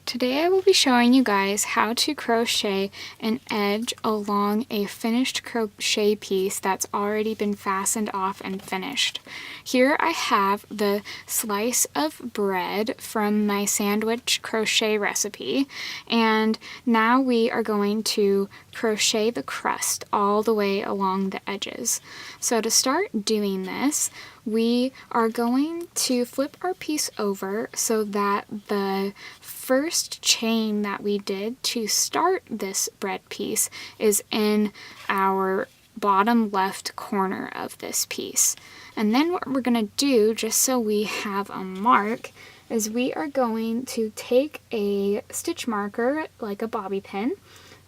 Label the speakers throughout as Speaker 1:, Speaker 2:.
Speaker 1: Today I will be showing you guys how to crochet an edge along a finished crochet piece that's already been fastened off and finished. Here I have the slice of bread from my sandwich crochet recipe, and now we are going to crochet the crust all the way along the edges. So to start doing this, we are going to flip our piece over so that the first chain that we did to start this bread piece is in our bottom left corner of this piece. And then what we're going to do, just so we have a mark, is we are going to take a stitch marker like a bobby pin,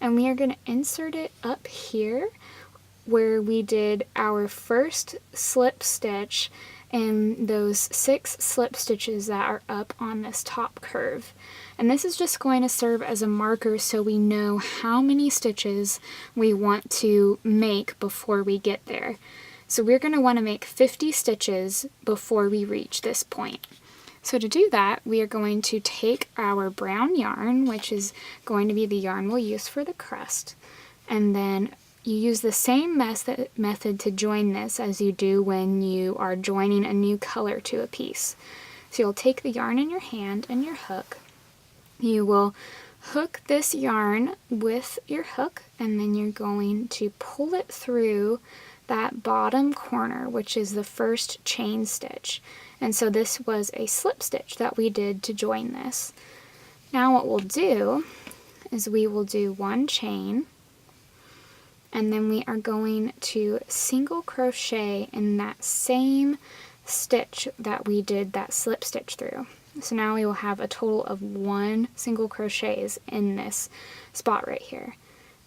Speaker 1: and we are going to insert it up here where we did our first slip stitch and those 6 slip stitches that are up on this top curve. And this is just going to serve as a marker so we know how many stitches we want to make before we get there. So we're going to want to make 50 stitches before we reach this point. So to do that, we are going to take our brown yarn, which is going to be the yarn we'll use for the crust, and then you use the same method to join this as you do when you are joining a new color to a piece. So you'll take the yarn in your hand and your hook. You will hook this yarn with your hook, and then you're going to pull it through that bottom corner, which is the first chain stitch. And so this was a slip stitch that we did to join this. Now what we'll do is we will do one chain, and then we are going to single crochet in that same stitch that we did that slip stitch through. So now we will have a total of 1 single crochets in this spot right here.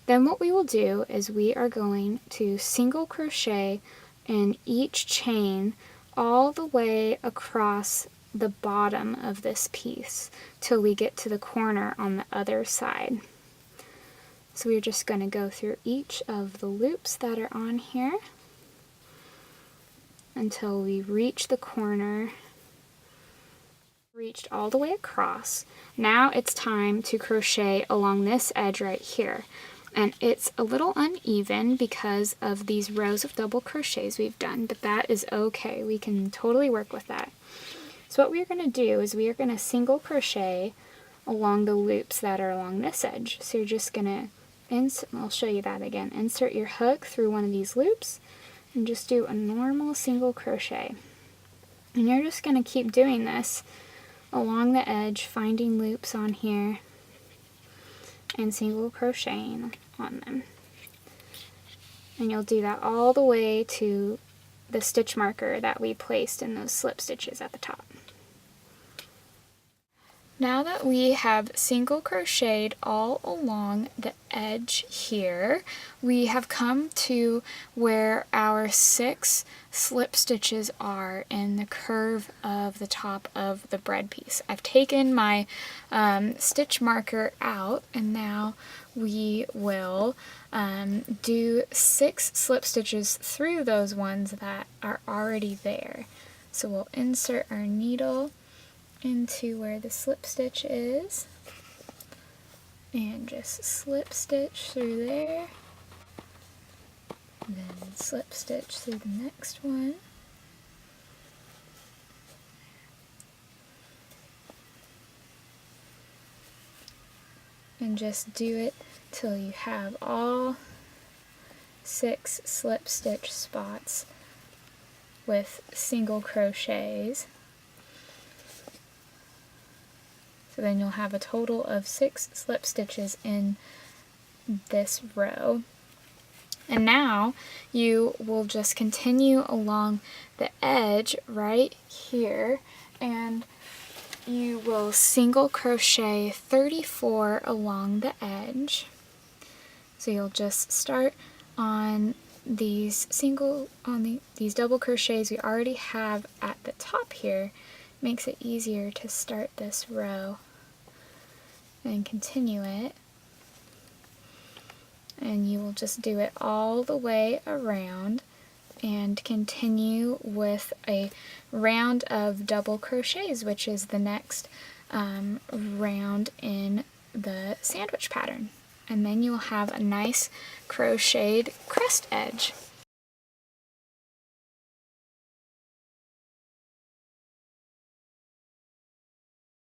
Speaker 1: Then what we will do is we are going to single crochet in each chain all the way across the bottom of this piece till we get to the corner on the other side. So we're just going to go through each of the loops that are on here until we reach the corner, reached all the way across. Now it's time to crochet along this edge right here. And it's a little uneven because of these rows of double crochets we've done, but that is okay. We can totally work with that. So what we're going to do is we are going to single crochet along the loops that are along this edge. So you're just going to I'll show you that again. Insert your hook through one of these loops and just do a normal single crochet. And you're just going to keep doing this along the edge, finding loops on here and single crocheting on them. And you'll do that all the way to the stitch marker that we placed in those slip stitches at the top. Now that we have single crocheted all along the edge here, we have come to where our 6 slip stitches are in the curve of the top of the bread piece. I've taken my stitch marker out, and now we will do 6 slip stitches through those ones that are already there. So we'll insert our needle into where the slip stitch is and just slip stitch through there, and then slip stitch through the next one, and just do it till you have all 6 slip stitch spots with single crochets. So then you'll have a total of 6 slip stitches in this row. And now you will just continue along the edge right here, and you will single crochet 34 along the edge. So you'll just start on these these double crochets we already have at the top here. Makes it easier to start this row and continue it, and you will just do it all the way around and continue with a round of double crochets, which is the next round in the sandwich pattern. And then you'll have a nice crocheted crust edge.